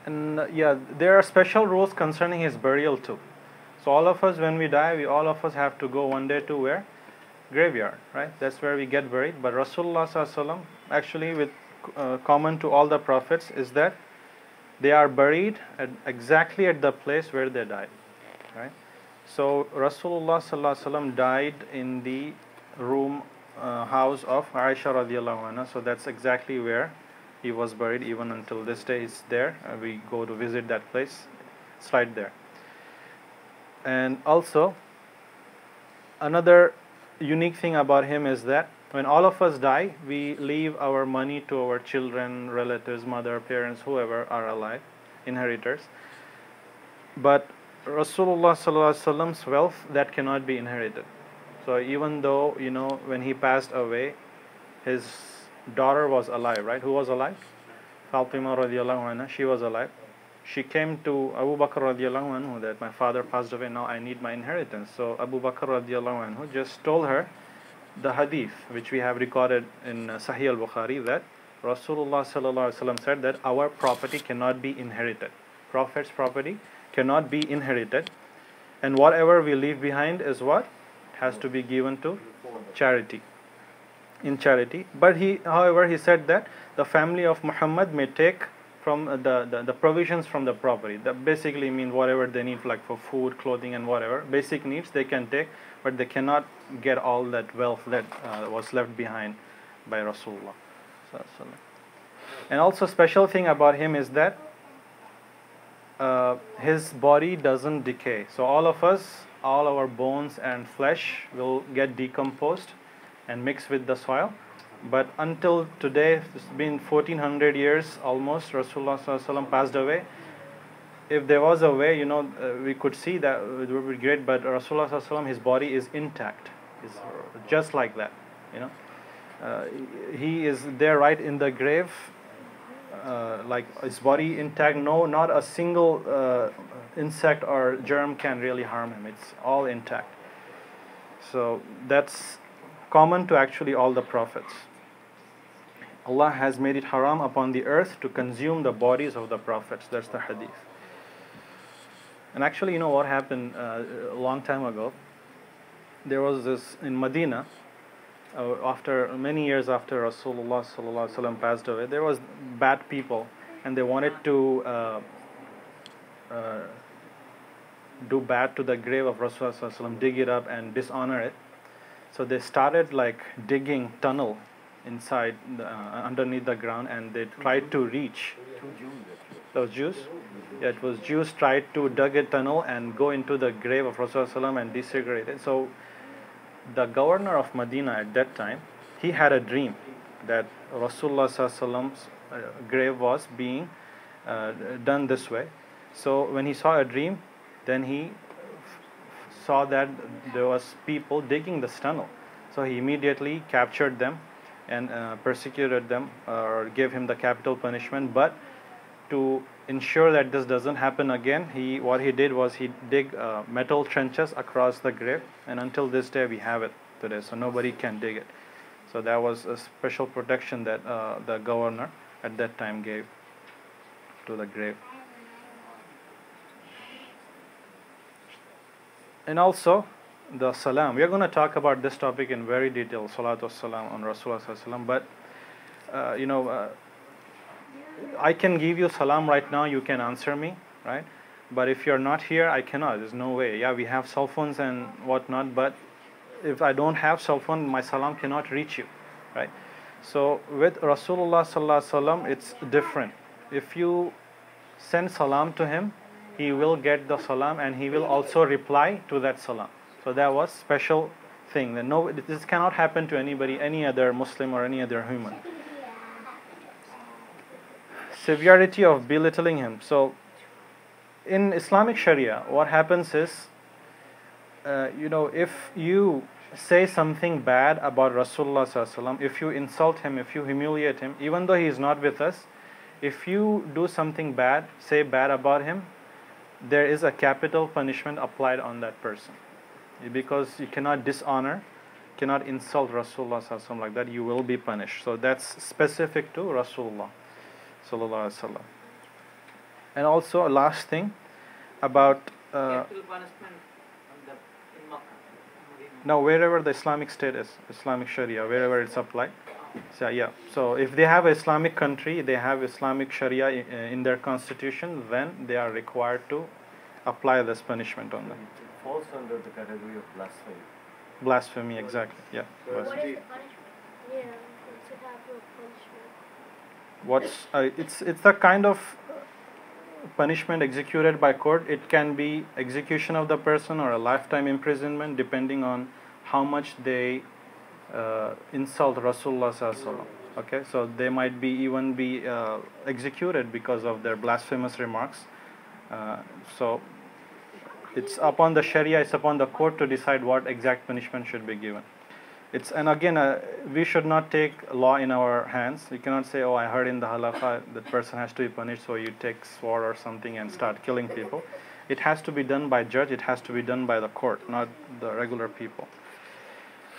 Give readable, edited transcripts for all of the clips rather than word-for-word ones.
And yeah, there are special rules concerning his burial too. So all of us, when we die, all of us have to go one day to where? Graveyard, right? That's where we get buried. But Rasulullah Sallallahu Alaihi Wasallam, actually, with common to all the prophets, is that they are buried exactly at the place where they died, right? So Rasulullah Sallallahu Alaihi Wasallam died in the house of Aisha radiallahu anha. So that's exactly where he was buried. Even until this day, he's there. We go to visit that place. It's right there. And also, another unique thing about him is that when all of us die, we leave our money to our children, relatives, mother, parents, whoever are alive, inheritors. But Rasulullah Sallallahu Alaihi Wasallam's wealth, that cannot be inherited. So even though, when he passed away, his daughter was alive, right? Who was alive? Fatima radiallahu anha, she was alive. She came to Abu Bakr radiallahu anhu that my father passed away, now I need my inheritance. So Abu Bakr radiallahu anhu just told her the hadith which we have recorded in Sahih al-Bukhari, that Rasulullah sallallahu alaihi wasallam said that our property cannot be inherited. Prophet's property cannot be inherited, and whatever we leave behind is what? Has to be given to charity. In charity. But however, he said that the family of Muhammad may take from the provisions from the property. That basically means whatever they need, like for food, clothing, and whatever basic needs they can take, but they cannot get all that wealth that was left behind by Rasulullah. And also, special thing about him is that his body doesn't decay. So all of us, all our bones and flesh will get decomposed and mixed with the soil. But until today, it's been 1400 years almost, Rasulullah Sallallahu Alaihi Wasallam passed away. If there was a way, we could see that it would be great, but Rasulullah Sallallahu Alaihi Wasallam, his body is intact. It's just like that, he is there right in the grave, like his body intact. No, not a single insect or germ can really harm him. It's all intact. So that's common to actually all the prophets. Allah has made it haram upon the earth to consume the bodies of the prophets. That's the hadith. And actually, what happened a long time ago? There was this in Medina. After many years after Rasulullah Sallallahu Alaihi Wasallam passed away, there was bad people, and they wanted to do bad to the grave of Rasulullah Sallallahu Alaihi Wasallam, dig it up and dishonor it. So they started like digging tunnel inside underneath the ground, and they tried to reach. Those Jews? Yeah, it was Jews tried to dig a tunnel and go into the grave of Rasulullah Sallallahu Alaihi Wasallam and desecrate it. So the governor of Medina at that time, he had a dream that Rasulullah Sallallahu Alaihi Wasallam's grave was being done this way. So when he saw a dream, then he saw that there was people digging this tunnel. So he immediately captured them and persecuted them, or gave him the capital punishment. But to ensure that this doesn't happen again, what he did was he dig metal trenches across the grave, and until this day we have it today, so nobody can dig it. So that was a special protection that the governor at that time gave to the grave. And also the salam. We are going to talk about this topic in very detail, salatu salam on Rasulullah sallallahu alaihi wasallam. But I can give you salam right now, you can answer me, right? But if you're not here, I cannot. There's no way. Yeah, we have cell phones and whatnot, but if I don't have cell phone, my salam cannot reach you, right? So with Rasulullah sallallahu alaihi wasallam, it's different. If you send salam to him, he will get the salam, and he will also reply to that salam. So that was special thing. That this cannot happen to anybody, any other Muslim or any other human. Severity of belittling him. So in Islamic Sharia, what happens is, if you say something bad about Rasulullah sallallahu alaihi wasallam, if you insult him, if you humiliate him, even though he is not with us, if you do something bad, say bad about him, there is a capital punishment applied on that person, because you cannot dishonor, cannot insult Rasulullah sallallahu alaihi wasallam like that. You will be punished. So that's specific to Rasulullah sallallahu alaihi wasallam. And also, a last thing about Capital punishment in Makkah. now wherever the Islamic state is, Islamic Sharia, wherever it's applied. So yeah, so if they have an Islamic country, they have Islamic Sharia in their constitution, then they are required to apply this punishment on them. It falls under the category of blasphemy. Blasphemy, exactly. Yeah. What is Blasphemy. the punishment? Yeah, what's the capital punishment? It's the kind of punishment executed by court. It can be execution of the person or a lifetime imprisonment, depending on how much they insult Rasulullah Sallallahu Alaihi Wasallam. Okay, so they might even be executed because of their blasphemous remarks. So it's upon the Sharia, it's upon the court to decide what exact punishment should be given. And again, we should not take law in our hands. You cannot say, oh, I heard in the halakha that person has to be punished, so you take sword or something and start killing people. It has to be done by judge, it has to be done by the court, not the regular people.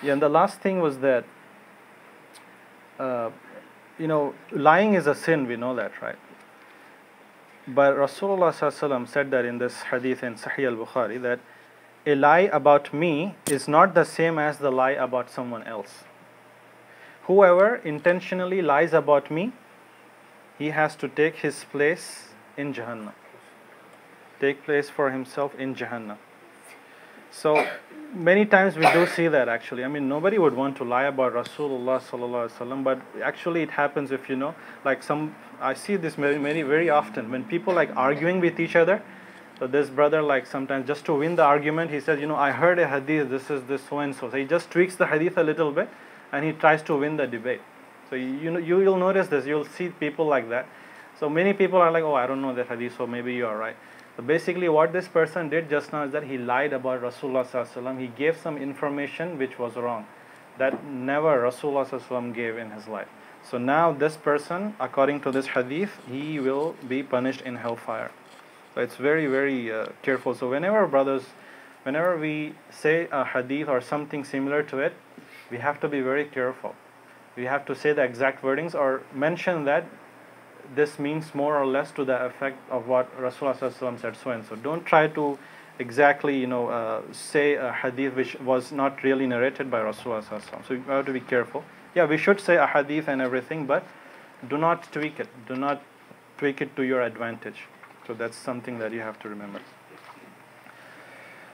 Yeah, and the last thing was that, lying is a sin, we know that, right? But Rasulullah Sallallahu Alaihi Wasallam said that in this hadith in Sahih al-Bukhari, that a lie about me is not the same as the lie about someone else. Whoever intentionally lies about me, he has to take his place in Jahannam. Take place for himself in Jahannam. So many times we do see that actually. I mean, nobody would want to lie about Rasulullah Sallallahu Alaihi Wasallam, but actually it happens if I see this very often when people like arguing with each other. So this brother, like sometimes just to win the argument, he says, I heard a hadith, this is this so and so. So he just tweaks the hadith a little bit and he tries to win the debate. So you'll notice this, you'll see people like that. So many people are like, oh, I don't know that hadith, so maybe you are right. So basically what this person did just now is that he lied about Rasulullah Sallallahu Alaihi Wasallam. He gave some information which was wrong, that never Rasulullah Sallallahu Alaihi Wasallam gave in his life. So now this person, according to this hadith, he will be punished in hellfire. So it's very, very careful. So whenever we say a hadith or something similar to it, we have to be very careful. We have to say the exact wordings or mention that this means more or less to the effect of what Rasulullah Sallallahu Alaihi Wasallam said so and so. Don't try to exactly, say a hadith which was not really narrated by Rasulullah Sallallahu Alaihi Wasallam. So you have to be careful. Yeah, we should say a hadith and everything, but do not tweak it. Do not tweak it to your advantage. So that's something that you have to remember.